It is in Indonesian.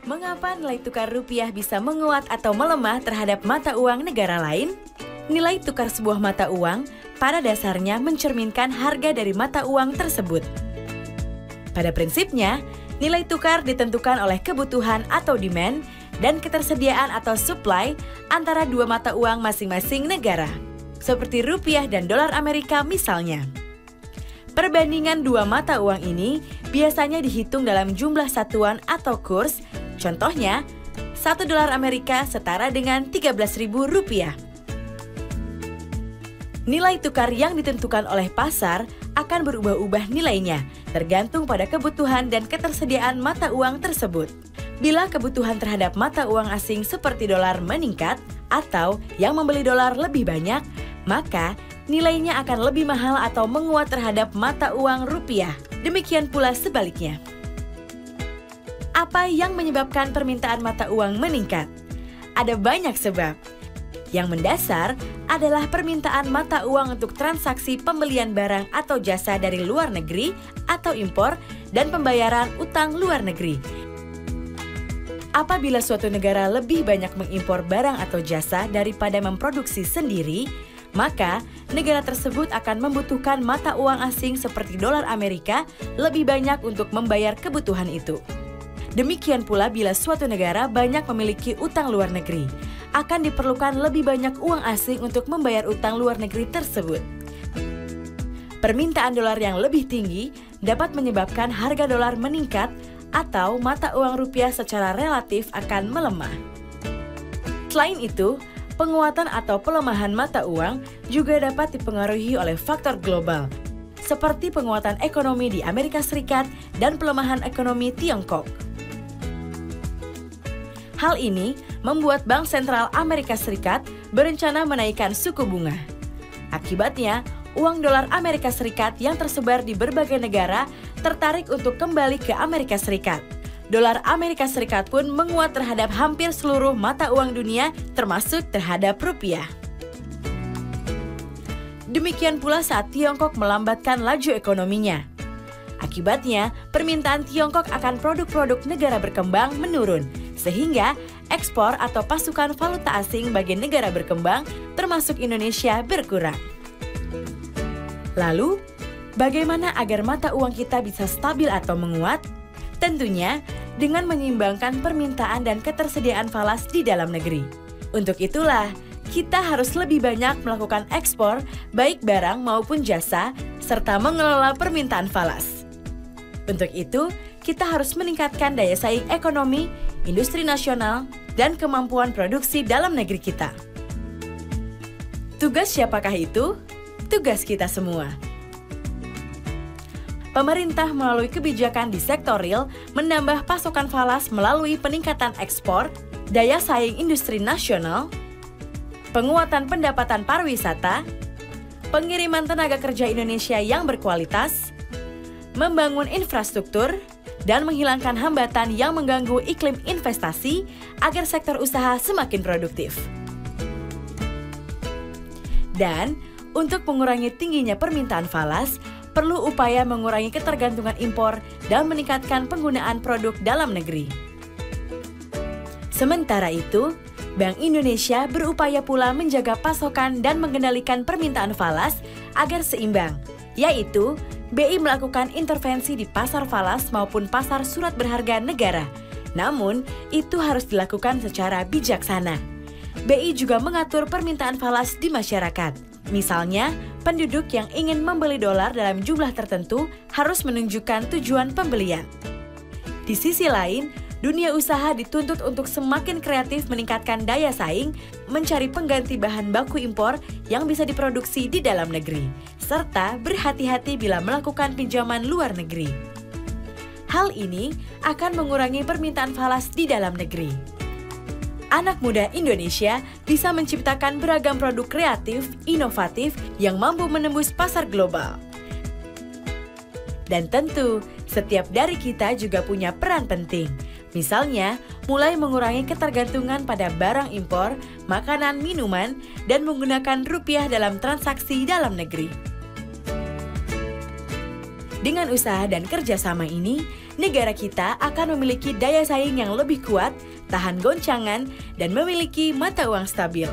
Mengapa nilai tukar rupiah bisa menguat atau melemah terhadap mata uang negara lain? Nilai tukar sebuah mata uang pada dasarnya mencerminkan harga dari mata uang tersebut. Pada prinsipnya, nilai tukar ditentukan oleh kebutuhan atau demand dan ketersediaan atau supply antara dua mata uang masing-masing negara, seperti rupiah dan dolar Amerika misalnya. Perbandingan dua mata uang ini biasanya dihitung dalam jumlah satuan atau kurs. Contohnya, 1 dolar Amerika setara dengan Rp13.000. Nilai tukar yang ditentukan oleh pasar akan berubah-ubah nilainya, tergantung pada kebutuhan dan ketersediaan mata uang tersebut. Bila kebutuhan terhadap mata uang asing seperti dolar meningkat, atau yang membeli dolar lebih banyak, maka nilainya akan lebih mahal atau menguat terhadap mata uang rupiah. Demikian pula sebaliknya. Apa yang menyebabkan permintaan mata uang meningkat? Ada banyak sebab. Yang mendasar adalah permintaan mata uang untuk transaksi pembelian barang atau jasa dari luar negeri atau impor dan pembayaran utang luar negeri. Apabila suatu negara lebih banyak mengimpor barang atau jasa daripada memproduksi sendiri, maka negara tersebut akan membutuhkan mata uang asing seperti dolar Amerika lebih banyak untuk membayar kebutuhan itu. Demikian pula bila suatu negara banyak memiliki utang luar negeri, akan diperlukan lebih banyak uang asing untuk membayar utang luar negeri tersebut. Permintaan dolar yang lebih tinggi dapat menyebabkan harga dolar meningkat atau mata uang rupiah secara relatif akan melemah. Selain itu, penguatan atau pelemahan mata uang juga dapat dipengaruhi oleh faktor global, seperti penguatan ekonomi di Amerika Serikat dan pelemahan ekonomi Tiongkok. Hal ini membuat Bank Sentral Amerika Serikat berencana menaikkan suku bunga. Akibatnya, uang dolar Amerika Serikat yang tersebar di berbagai negara tertarik untuk kembali ke Amerika Serikat. Dolar Amerika Serikat pun menguat terhadap hampir seluruh mata uang dunia, termasuk terhadap rupiah. Demikian pula saat Tiongkok melambatkan laju ekonominya. Akibatnya, permintaan Tiongkok akan produk-produk negara berkembang menurun, sehingga ekspor atau pasukan valuta asing bagi negara berkembang, termasuk Indonesia, berkurang. Lalu, bagaimana agar mata uang kita bisa stabil atau menguat? Tentunya dengan menyeimbangkan permintaan dan ketersediaan falas di dalam negeri. Untuk itulah, kita harus lebih banyak melakukan ekspor, baik barang maupun jasa, serta mengelola permintaan falas. Untuk itu, kita harus meningkatkan daya saing ekonomi, industri nasional, dan kemampuan produksi dalam negeri kita. Tugas siapakah itu? Tugas kita semua. Pemerintah melalui kebijakan di sektor real menambah pasokan falas melalui peningkatan ekspor, daya saing industri nasional, penguatan pendapatan pariwisata, pengiriman tenaga kerja Indonesia yang berkualitas, membangun infrastruktur, dan menghilangkan hambatan yang mengganggu iklim investasi agar sektor usaha semakin produktif. Dan untuk mengurangi tingginya permintaan falas, perlu upaya mengurangi ketergantungan impor dan meningkatkan penggunaan produk dalam negeri. Sementara itu, Bank Indonesia berupaya pula menjaga pasokan dan mengendalikan permintaan falas agar seimbang, yaitu BI melakukan intervensi di pasar falas maupun pasar surat berharga negara. Namun, itu harus dilakukan secara bijaksana. BI juga mengatur permintaan falas di masyarakat. Misalnya, penduduk yang ingin membeli dolar dalam jumlah tertentu harus menunjukkan tujuan pembelian. Di sisi lain, dunia usaha dituntut untuk semakin kreatif meningkatkan daya saing, mencari pengganti bahan baku impor yang bisa diproduksi di dalam negeri, serta berhati-hati bila melakukan pinjaman luar negeri. Hal ini akan mengurangi permintaan falas di dalam negeri. Anak muda Indonesia bisa menciptakan beragam produk kreatif, inovatif yang mampu menembus pasar global. Dan tentu, setiap dari kita juga punya peran penting. Misalnya, mulai mengurangi ketergantungan pada barang impor, makanan, minuman, dan menggunakan rupiah dalam transaksi dalam negeri. Dengan usaha dan kerjasama ini, negara kita akan memiliki daya saing yang lebih kuat, tahan goncangan, dan memiliki mata uang stabil.